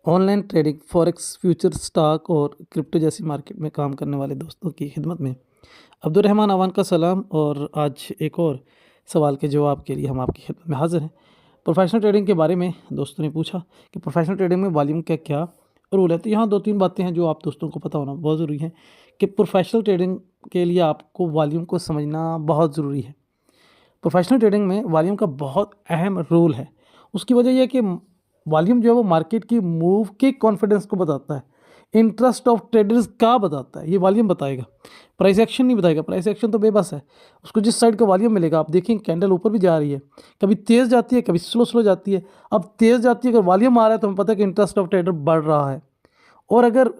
Online trading, forex, future, stock और crypto जैसी market में काम करने वाले दोस्तों की खिदमत में अब्दुर्रहमान अवान का सलाम। और आज एक और सवाल के जवाब के लिए हम आपकी खिदमत में हाजिर हैं। प्रोफेशनल ट्रेडिंग के बारे में दोस्तों ने पूछा कि प्रोफेशनल ट्रेडिंग में वॉल्यूम क्या क्या रूल है। तो यहाँ दो तीन बातें हैं जो आप दोस्तों को पता होना बहुत ज़रूरी है कि प्रोफेशनल ट्रेडिंग के लिए आपको वॉल्यूम को समझना बहुत ज़रूरी है। प्रोफेशनल ट्रेडिंग में वॉल्यूम का बहुत अहम रोल है। उसकी वजह यह है कि वॉल्यूम जो है वो मार्केट की मूव के कॉन्फिडेंस को बताता है, इंटरेस्ट ऑफ ट्रेडर्स का बताता है, ये वॉल्यूम बताएगा, प्राइस एक्शन नहीं बताएगा। प्राइस एक्शन तो बेबस है, उसको जिस साइड का वॉल्यूम मिलेगा। आप देखें कैंडल ऊपर भी जा रही है, कभी तेज़ जाती है, कभी स्लो स्लो जाती है। अब तेज़ जाती है, अगर वॉल्यूम आ रहा है तो हमें पता है कि इंटरेस्ट ऑफ ट्रेडर बढ़ रहा है। और अगर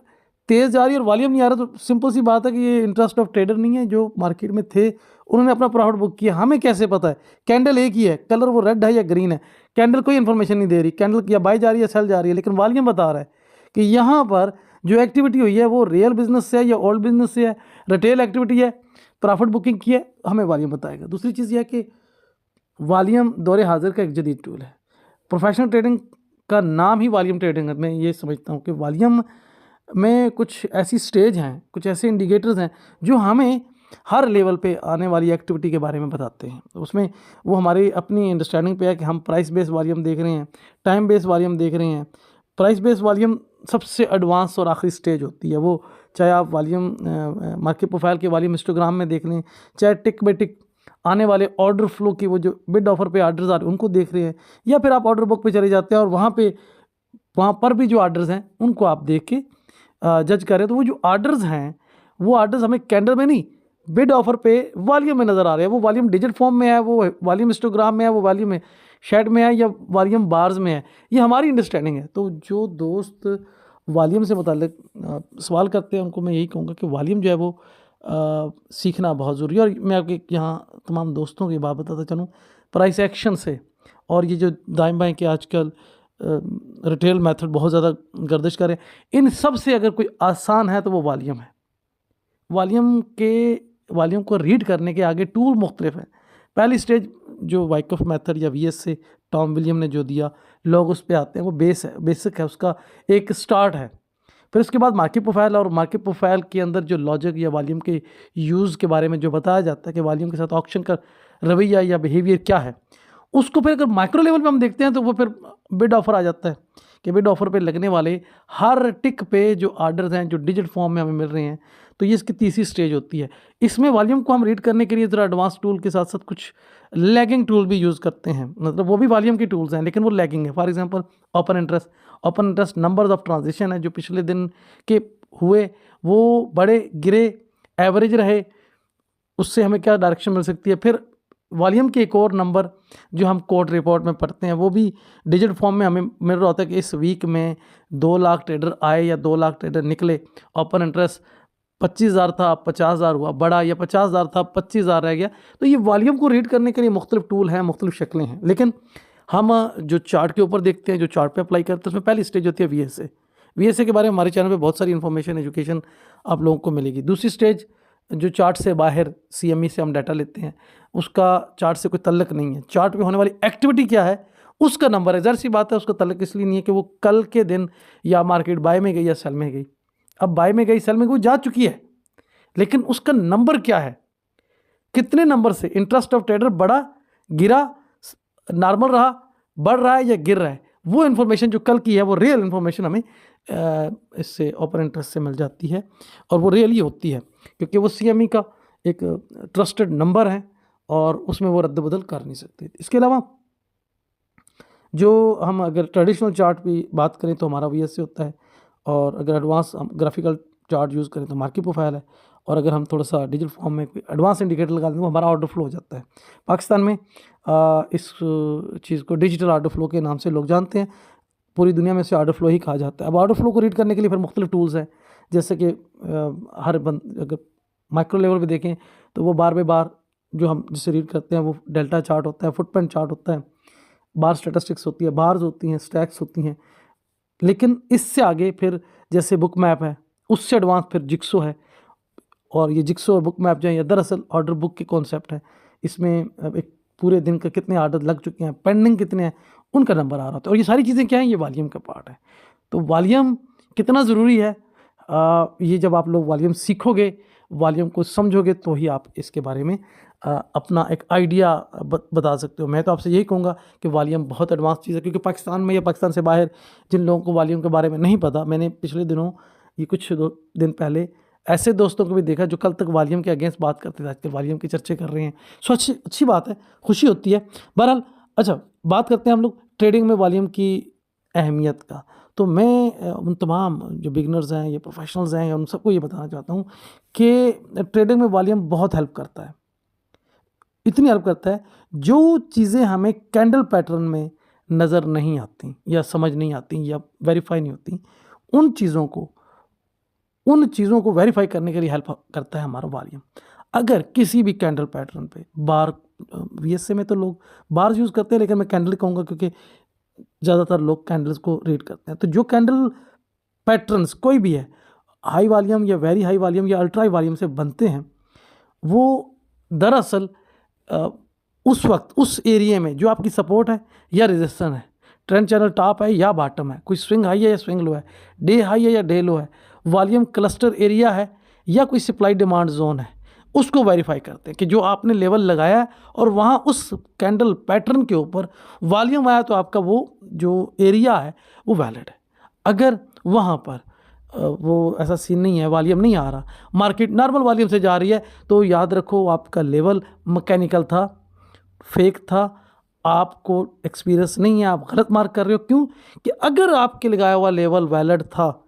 तेज़ जा रही है और वॉल्यूम नहीं आ रहा तो सिंपल सी बात है कि ये इंटरेस्ट ऑफ ट्रेडर नहीं है। जो मार्केट में थे उन्होंने अपना प्रॉफिट बुक किया। हमें कैसे पता है? कैंडल एक ही है, कलर वो रेड है या ग्रीन है, कैंडल कोई इन्फॉर्मेशन नहीं दे रही, कैंडल या बाई जा रही है सेल जा रही है, लेकिन वॉल्यूम बता रहा है कि यहाँ पर जो एक्टिविटी हुई है वो रियल बिजनेस से है या ओल्ड बिजनेस से है, रिटेल एक्टिविटी है, प्रॉफिट बुकिंग की है, हमें वॉल्यूम बताएगा। दूसरी चीज़ यह है कि वॉल्यूम दौरे हाजिर का एक जदीद टूल है। प्रोफेशनल ट्रेडिंग का नाम ही वॉल्यूम ट्रेडिंग है। मैं ये समझता हूँ कि वॉल्यूम में कुछ ऐसी स्टेज हैं, कुछ ऐसे इंडिकेटर्स हैं जो हमें हर लेवल पे आने वाली एक्टिविटी के बारे में बताते हैं। उसमें वो हमारी अपनी अंडरस्टैंडिंग पे है कि हम प्राइस बेस वॉल्यूम देख रहे हैं, टाइम बेस वॉल्यूम देख रहे हैं। प्राइस बेस वॉल्यूम सबसे एडवांस और आखिरी स्टेज होती है। वो चाहे आप वॉल्यूम मार्केट प्रोफाइल के वॉल्यूम हिस्टोग्राम में देख लें, चाहे टिक बाई टिक आने वाले ऑर्डर फ्लो की वो जो बिड ऑफर पे ऑर्डर्स आ रहे हैं उनको देख रहे हैं, या फिर आप ऑर्डर बुक पे चले जाते हैं और वहाँ पर भी जो ऑर्डर्स हैं उनको आप देख के जज करें। तो वो जो ऑर्डर्स हैं वो ऑर्डर्स हमें कैंडल में नहीं, बिड ऑफर पे वॉल्यूम में नज़र आ रहे हैं। वो वॉल्यूम डिजिट फॉर्म में है, वो वॉल्यूम हिस्टोग्राम में है, वो वॉल्यूम शेड में है या वॉल्यूम बार्स में है। ये हमारी अंडरस्टैंडिंग है। तो जो दोस्त वॉल्यूम से मुताल्लिक सवाल करते हैं उनको मैं यही कहूँगा कि वॉल्यूम जो है वो सीखना बहुत ज़रूरी है। और मैं आपके यहाँ तमाम दोस्तों की बात बताता चलूँ, प्राइस एक्शन से और ये जो दाएं बाएं के आजकल रिटेल मेथड बहुत ज़्यादा गर्दिश करें, इन सब से अगर कोई आसान है तो वो वॉल्यूम है। वॉल्यूम को रीड करने के आगे टूल मुख्तलिफ हैं। पहली स्टेज जो वाइकॉफ मेथड या वीएस से टॉम विलियम ने जो दिया, लोग उस पे आते हैं, वो बेस है, बेसिक है, उसका एक स्टार्ट है। फिर उसके बाद मार्केट प्रोफाइल, और मार्केट प्रोफाइल के अंदर जो लॉजिक या वॉल्यूम के यूज़ के बारे में जो बताया जाता है कि वॉल्यूम के साथ ऑक्शन का रवैया या बिहेवियर क्या है, उसको फिर अगर माइक्रो लेवल पे हम देखते हैं तो वो फिर बिड ऑफर आ जाता है कि बिड ऑफर पे लगने वाले हर टिक पे जो ऑर्डर्स हैं जो डिजिट फॉर्म में हमें मिल रहे हैं। तो ये इसकी तीसरी स्टेज होती है। इसमें वॉल्यूम को हम रीड करने के लिए ज़रा एडवांस टूल के साथ साथ कुछ लैगिंग टूल भी यूज़ करते हैं। मतलब वो भी वॉल्यूम की टूल्स हैं लेकिन वो लैगिंग है। For example open interest numbers of transaction है जो पिछले दिन के हुए, वो बड़े गिरे, एवरेज रहे, उससे हमें क्या डायरेक्शन मिल सकती है। फिर वॉल्यूम के एक और नंबर जो हम कोर्ट रिपोर्ट में पढ़ते हैं वो भी डिजिट फॉर्म में हमें मिल रहा होता है कि इस वीक में 2 लाख ट्रेडर आए या 2 लाख ट्रेडर निकले, ओपन इंटरेस्ट 25,000 था 50,000 हुआ, बड़ा, या 50,000 था 25,000 रह गया। तो ये वॉल्यूम को रीड करने के लिए मुख्तलिफ टूल हैं, मुख्तलिफ शक्लें हैं। लेकिन हम जो चार्ट के ऊपर देखते हैं, जो चार्ट पे अप्लाई करते हैं, उसमें पहली स्टेज होती है वीएसए के बारे में हमारे चैनल पे बहुत सारी इन्फॉर्मेशन, एजुकेशन आप लोगों को मिलेगी। दूसरी स्टेज जो चार्ट से बाहर सीएमई से हम डाटा लेते हैं, उसका चार्ट से कोई तल्लक नहीं है। चार्ट पे होने वाली एक्टिविटी क्या है उसका नंबर है। ज़ाहिर सी बात है उसका तल्लक इसलिए नहीं है कि वो कल के दिन या मार्केट बाय में गई या सेल में गई। अब बाय में गई, सेल में गई, जा चुकी है, लेकिन उसका नंबर क्या है, कितने नंबर से इंटरेस्ट ऑफ ट्रेडर बढ़ा, गिरा, नॉर्मल रहा, बढ़ रहा है या गिर रहा है, वो इन्फॉर्मेशन जो कल की है वो रियल इन्फॉर्मेशन हमें इससे ओपन इंटरेस्ट से मिल जाती है। और वो रियल ही होती है क्योंकि वो सीएमई का एक ट्रस्टेड नंबर है और उसमें वो रद्द बदल कर नहीं सकते। इसके अलावा जो हम अगर ट्रेडिशनल चार्ट की बात करें तो हमारा वीएसए होता है, और अगर एडवांस हम ग्राफिकल चार्ट यूज़ करें तो मार्केट प्रोफाइल है, और अगर हम थोड़ा सा डिजिटल फॉर्म में एडवांस इंडिकेटर लगा दें तो हमारा ऑर्डर फ्लो हो जाता है। पाकिस्तान में इस चीज़ को डिजिटल ऑर्डर फ्लो के नाम से लोग जानते हैं, पूरी दुनिया में से ऑर्डर फ्लो ही कहा जाता है। अब ऑर्डर फ्लो को रीड करने के लिए फिर मुख्तलिफ टूल्स हैं, जैसे कि अगर माइक्रो लेवल पे देखें तो वो बार बार जो हम जिसे रीड करते हैं वो डेल्टा चार्ट होता है, फुटप्रिंट चार्ट होता है, बार स्टैटिस्टिक्स होती है, बार्स होती हैं, स्टैक्स होती हैं। लेकिन इससे आगे फिर जैसे बुक मैप है, उससे एडवांस फिर जिक्सो है, और ये जिक्सो और बुक मैप जो है ये दरअसल ऑर्डर बुक के कॉन्सेप्ट है। इसमें एक पूरे दिन का कितने ऑर्डर लग चुके हैं, पेंडिंग कितने हैं, उनका नंबर आ रहा होता है। और ये सारी चीज़ें क्या हैं, ये वॉल्यूम का पार्ट है। तो वॉल्यूम कितना ज़रूरी है, ये जब आप लोग वॉल्यूम सीखोगे, वॉल्यूम को समझोगे, तो ही आप इसके बारे में अपना एक आइडिया बता सकते हो। मैं तो आपसे यही कहूँगा कि वॉल्यूम बहुत एडवांस चीज़ है, क्योंकि पाकिस्तान में या पाकिस्तान से बाहर जिन लोगों को वॉल्यूम के बारे में नहीं पता, मैंने पिछले दिनों ये कुछ 2 दिन पहले ऐसे दोस्तों को भी देखा जो कल तक वॉल्यूम के अगेंस्ट बात करते थे, आजकल वॉल्यूम की चर्चा कर रहे हैं। सो अच्छी बात है, खुशी होती है। बहरहाल अच्छा, बात करते हैं हम लोग ट्रेडिंग में वॉल्यूम की अहमियत का। तो मैं उन तमाम जो बिगनर्स हैं या प्रोफेशनल्स हैं, उन सबको ये बताना चाहता हूँ कि ट्रेडिंग में वॉल्यूम बहुत हेल्प करता है। इतनी हेल्प करता है, जो चीज़ें हमें कैंडल पैटर्न में नज़र नहीं आती या समझ नहीं आती या वेरीफाई नहीं होती, उन चीज़ों को वेरीफाई करने के लिए हेल्प करता है हमारा वॉल्यूम। अगर किसी भी कैंडल पैटर्न पे बार, वीएसए में तो लोग बार यूज़ करते हैं, लेकिन मैं कैंडल कहूँगा क्योंकि ज़्यादातर लोग कैंडल्स को रीड करते हैं। तो जो कैंडल पैटर्न्स कोई भी है, हाई वॉल्यूम या वेरी हाई वॉल्यूम या अल्ट्रा हाई वॉल्यूम से बनते हैं, वो दरअसल उस वक्त उस एरिया में जो आपकी सपोर्ट है या रेजिस्टेंस है, ट्रेंड चैनल टॉप है या बॉटम है, कोई स्विंग हाई है या स्विंग लो है, डे हाई है या डे लो है, वॉल्यूम क्लस्टर एरिया है या कोई सप्लाई डिमांड जोन है, उसको वेरीफाई करते हैं कि जो आपने लेवल लगाया है और वहाँ उस कैंडल पैटर्न के ऊपर वॉल्यूम आया, तो आपका वो जो एरिया है वो वैलिड है। अगर वहाँ पर वो ऐसा सीन नहीं है, वॉल्यूम नहीं आ रहा, मार्केट नॉर्मल वॉल्यूम से जा रही है, तो याद रखो आपका लेवल मैकेनिकल था, फेक था, आपको एक्सपीरियंस नहीं है, आप गलत मार्क कर रहे हो। क्यों? कि अगर आपके लगाया हुआ लेवल वैलिड था,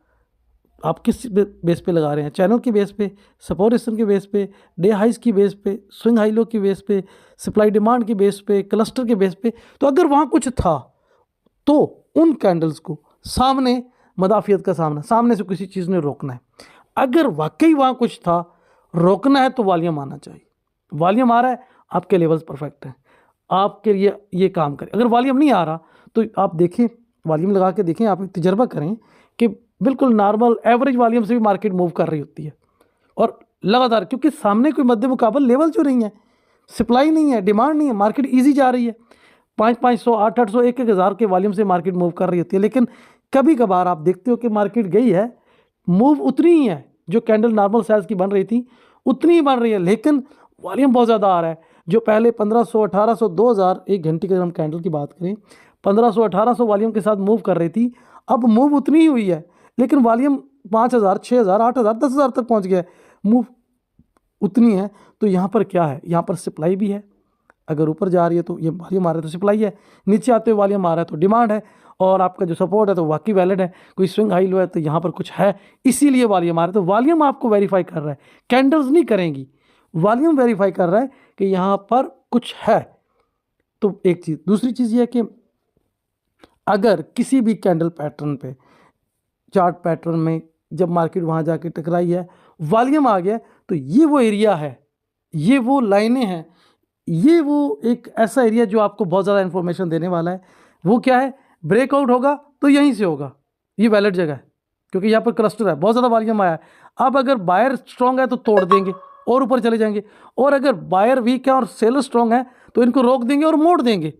आप किस बेस पे लगा रहे हैं, चैनल की बेस पे, सपोर्ट रेजिस्टेंस के बेस पे, डे हाइज की बेस पे, स्विंग हाई लो की बेस पे, सप्लाई डिमांड की बेस पे, क्लस्टर के बेस पे। तो अगर वहाँ कुछ था तो उन कैंडल्स को सामने, मदाफियत का सामने से किसी चीज़ ने रोकना है। अगर वाकई वहाँ कुछ था, रोकना है, तो वॉल्यूम आना चाहिए। वॉल्यूम आ रहा है, आपके लेवल्स परफेक्ट हैं, आपके लिए ये काम करें। अगर वॉल्यूम नहीं आ रहा तो आप देखें, वॉल्यूम लगा के देखें, आप तजर्बा करें कि बिल्कुल नॉर्मल एवरेज वॉल्यूम से भी मार्केट मूव कर रही होती है और लगातार, क्योंकि सामने कोई मध्य मुकाबल लेवल जो नहीं है, सप्लाई नहीं है, डिमांड नहीं है, मार्केट ईजी जा रही है, 500, 800, 1,000 के वॉल्यूम से मार्केट मूव कर रही होती है। लेकिन कभी कभार आप देखते हो कि मार्केट गई है, मूव उतनी ही है जो कैंडल नॉर्मल साइज की बन रही थी उतनी ही बन रही है, लेकिन वॉल्यूम बहुत ज़्यादा आ रहा है। जो पहले 1500, 1800, 2000, एक घंटे के हम कैंडल की बात करें, 1500, 1800 वॉल्यूम के साथ मूव कर रही थी, अब मूव उतनी ही हुई है, लेकिन वॉल्यूम 5000, 6000, 8000, 10,000 तक पहुंच गया है, मूव उतनी है। तो यहाँ पर क्या है, यहाँ पर सप्लाई भी है, अगर ऊपर जा रही है तो ये वॉल्यूम आ रहा है तो सप्लाई है, नीचे आते हुए वॉल्यूम आ रहा है तो डिमांड है, और आपका जो सपोर्ट है तो वाकई वैलिड है, कोई स्विंग हाई लो है तो यहाँ पर कुछ है, इसीलिए वॉल्यूम आ रहा है। तो वॉल्यूम आपको वेरीफाई कर रहा है, कैंडल्स नहीं करेंगी, वॉल्यूम वेरीफाई कर रहा है कि यहाँ पर कुछ है। तो एक चीज़, दूसरी चीज़ ये है कि अगर किसी भी कैंडल पैटर्न पे, चार्ट पैटर्न में जब मार्केट वहाँ जाके टकराई है, वॉल्यूम आ गया, तो ये वो एरिया है, ये वो लाइनें हैं, ये वो एक ऐसा एरिया जो आपको बहुत ज़्यादा इन्फॉर्मेशन देने वाला है। वो क्या है, ब्रेकआउट होगा तो यहीं से होगा, ये वैलिड जगह है, क्योंकि यहाँ पर क्लस्टर है, बहुत ज़्यादा वॉल्यूम आया है। अब अगर बायर स्ट्रॉन्ग है तो तोड़ देंगे और ऊपर चले जाएंगे, और अगर बायर वीक है और सेलर स्ट्रॉन्ग है तो इनको रोक देंगे और मोड़ देंगे।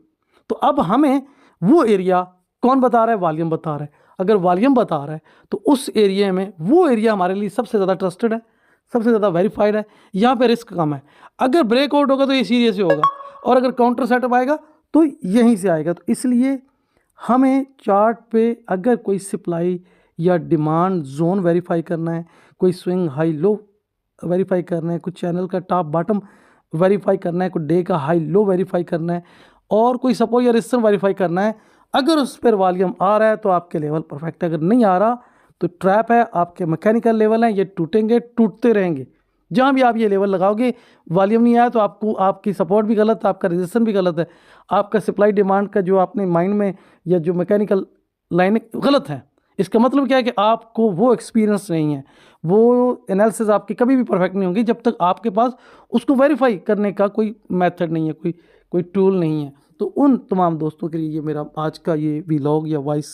तो अब हमें वो एरिया कौन बता रहा है, वॉल्यूम बता रहा है। अगर वॉल्यूम बता रहा है तो उस एरिया में, वो एरिया हमारे लिए सबसे ज़्यादा ट्रस्टेड है, सबसे ज़्यादा वेरीफाइड है, यहाँ पे रिस्क कम है। अगर ब्रेकआउट होगा तो ये सीरियस होगा, और अगर काउंटर सेटअप आएगा तो यहीं से आएगा। तो इसलिए हमें चार्ट पे अगर कोई सप्लाई या डिमांड जोन वेरीफाई करना है, कोई स्विंग हाई लो वेरीफाई करना है, कुछ चैनल का टॉप बॉटम वेरीफाई करना है, कोई डे का हाई लो वेरीफाई करना है, और कोई सपोर्ट या रेजिस्टेंस वेरीफाई करना है, अगर उस पर वॉल्यूम आ रहा है तो आपके लेवल परफेक्ट है, अगर नहीं आ रहा तो ट्रैप है, आपके मैकेनिकल लेवल हैं, ये टूटेंगे, टूटते रहेंगे। जहाँ भी आप ये लेवल लगाओगे, वॉल्यूम नहीं आया तो आपको, आपकी सपोर्ट भी गलत है, आपका रेजिस्टेंस भी गलत है, आपका सप्लाई डिमांड का जो आपने माइंड में या जो मैकेनिकल लाइन गलत है। इसका मतलब क्या है कि आपको वो एक्सपीरियंस नहीं है, वो एनालिसिस आपकी कभी भी परफेक्ट नहीं होगी जब तक आपके पास उसको वेरीफाई करने का कोई मेथड नहीं है, कोई टूल नहीं है। तो उन तमाम दोस्तों के लिए ये मेरा आज का ये व्लॉग या वॉइस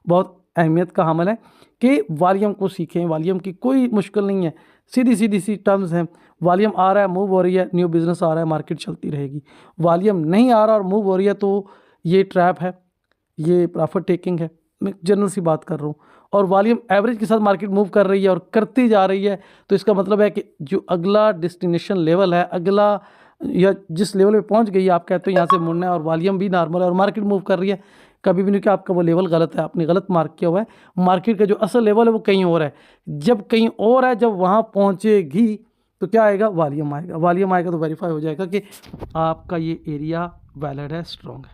बहुत अहमियत का हामिल है कि वॉल्यूम को सीखें। वॉल्यूम की कोई मुश्किल नहीं है, सीधी सी टर्म्स हैं। वॉल्यूम आ रहा है, मूव हो रही है, न्यू बिज़नेस आ रहा है, मार्केट चलती रहेगी। वॉल्यूम नहीं आ रहा और मूव हो रही है तो ये ट्रैप है, ये प्रॉफिट टेकिंग है, मैं जनरल सी बात कर रहा हूँ, और वॉल्यूम एवरेज के साथ मार्केट मूव कर रही है और करती जा रही है, तो इसका मतलब है कि जो अगला डेस्टिनेशन लेवल है, अगला या जिस लेवल पे पहुंच गई है, आप कहते हो यहाँ से मुड़ना है, और वॉल्यूम भी नॉर्मल है और मार्केट मूव कर रही है, कभी भी नहीं कि आपका वो लेवल गलत है, आपने गलत मार्क किया हुआ है। मार्केट का जो असल लेवल है वो कहीं और है, जब कहीं और है, जब वहाँ पहुँचेगी तो क्या आएगा, वॉल्यूम आएगा। वॉल्यूम आएगा तो वेरीफाई हो जाएगा कि आपका ये एरिया वैलिड है, स्ट्रॉन्ग है।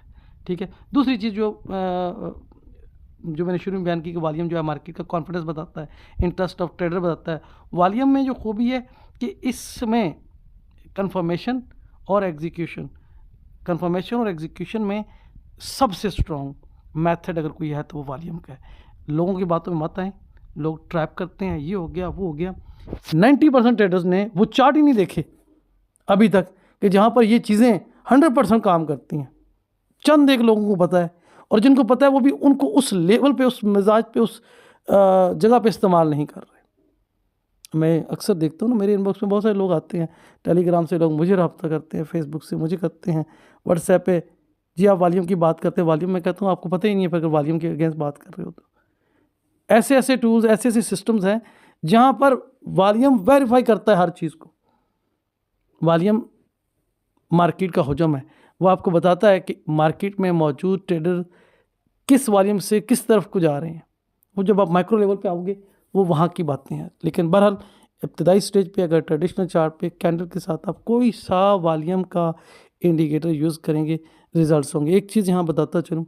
ठीक है। दूसरी चीज़ जो मैंने शुरू में बयान की कि वॉल्यूम जो है मार्केट का कॉन्फिडेंस बताता है, इंटरेस्ट ऑफ ट्रेडर बताता है। वॉल्यूम में जो खूबी है कि इसमें कंफर्मेशन और एग्जीक्यूशन में सबसे स्ट्रॉन्ग मेथड अगर कोई है तो वो वॉल्यूम का है। लोगों की बातों में मत आए, लोग ट्रैप करते हैं, ये हो गया वो हो गया। 90% ट्रेडर्स ने वो चार्ट ही नहीं देखे अभी तक कि जहाँ पर ये चीज़ें 100% काम करती हैं। चंद एक लोगों को पता है, और जिनको पता है वो भी उनको उस लेवल पे, उस मिजाज पे, उस जगह पे इस्तेमाल नहीं कर रहे। मैं अक्सर देखता हूँ ना, मेरे इनबॉक्स में बहुत सारे लोग आते हैं, टेलीग्राम से लोग मुझे रब्ता करते हैं, फेसबुक से मुझे करते हैं, व्हाट्सएप पे, जी आप वॉल्यूम की बात करते हैं। वॉल्यूम मैं कहता हूँ आपको पता ही नहीं है, पर अगर वॉल्यूम के अगेंस्ट बात कर रहे हो तो ऐसे ऐसे टूल्स, ऐसे ऐसे सिस्टम्स हैं जहाँ पर वॉल्यूम वेरीफाई करता है हर चीज़ को। वॉल्यूम मार्केट का हुजम है, वो आपको बताता है कि मार्केट में मौजूद ट्रेडर किस वॉल्यूम से किस तरफ को जा रहे हैं। वो जब आप माइक्रो लेवल पे आओगे वो वहाँ की बातें हैं। लेकिन बहरहाल इब्तदाई स्टेज पे अगर ट्रेडिशनल चार्ट पे कैंडल के साथ आप कोई सा वॉल्यूम का इंडिकेटर यूज़ करेंगे, रिजल्ट्स होंगे। एक चीज़ यहाँ बताता चलूँ,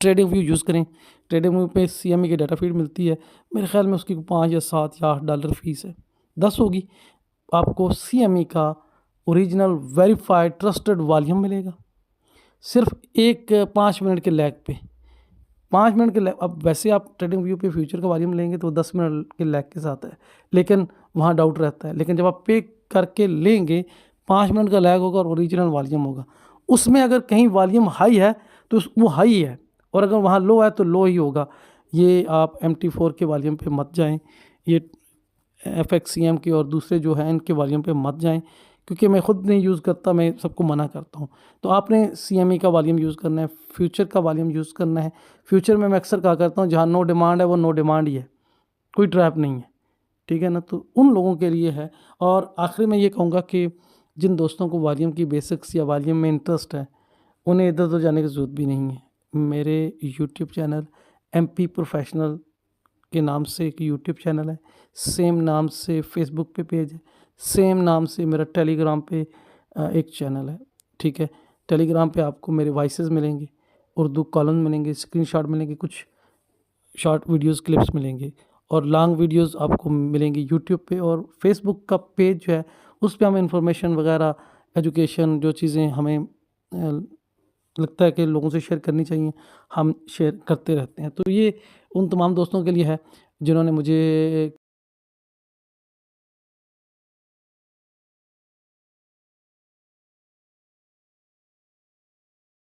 ट्रेडिंग व्यू यूज़ करें। ट्रेडिंग व्यू पे CME की डाटा फीड मिलती है, मेरे ख्याल में उसकी 5 या 7 या $8 फ़ीस है, 10 होगी। आपको CME का ओरिजिनल वेरीफाइड ट्रस्टेड वॉल्यूम मिलेगा सिर्फ एक 5 मिनट के लैग पे। 5 मिनट के लैग, अब वैसे आप ट्रेडिंग व्यू पे फ्यूचर का वॉल्यूम लेंगे तो 10 मिनट के लैग के साथ है, लेकिन वहाँ डाउट रहता है। लेकिन जब आप पे करके लेंगे 5 मिनट का लैग होगा और ओरिजिनल वॉल्यूम होगा। उसमें अगर कहीं वॉल्यूम हाई है तो वो हाई है, और अगर वहाँ लो है तो लो ही होगा। ये आप MT4 के वॉल्यूम पे मत जाएं, ये FXCM के और दूसरे जो हैं इनके वॉल्यूम पे मत जाएं, क्योंकि मैं ख़ुद नहीं यूज़ करता, मैं सबको मना करता हूँ। तो आपने CME का वॉल्यूम यूज़ करना है, फ्यूचर का वॉल्यूम यूज़ करना है। फ्यूचर में मैं अक्सर कहा करता हूँ जहाँ नो डिमांड है वो नो डिमांड ही है, कोई ट्रैप नहीं है। ठीक है ना, तो उन लोगों के लिए है। और आखिर में ये कहूँगा कि जिन दोस्तों को वॉल्यूम की बेसिक्स या वॉल्यूम में इंटरेस्ट है, उन्हें इधर उधर जाने की ज़रूरत भी नहीं है। मेरे यूट्यूब चैनल MP प्रोफेशनल के नाम से एक यूट्यूब चैनल है, सेम नाम से फेसबुक पे पेज है, सेम नाम से मेरा टेलीग्राम पे एक चैनल है। ठीक है, टेलीग्राम पे आपको मेरे वॉइसेस मिलेंगे, उर्दू कॉलम मिलेंगे, स्क्रीनशॉट मिलेंगे, कुछ शॉर्ट वीडियोस क्लिप्स मिलेंगे, और लॉन्ग वीडियोस आपको मिलेंगे यूट्यूब पे। और फेसबुक का पेज जो है उस पे हम इंफॉर्मेशन वगैरह, एजुकेशन, जो चीज़ें हमें लगता है कि लोगों से शेयर करनी चाहिए, हम शेयर करते रहते हैं। तो ये उन तमाम दोस्तों के लिए है जिन्होंने मुझे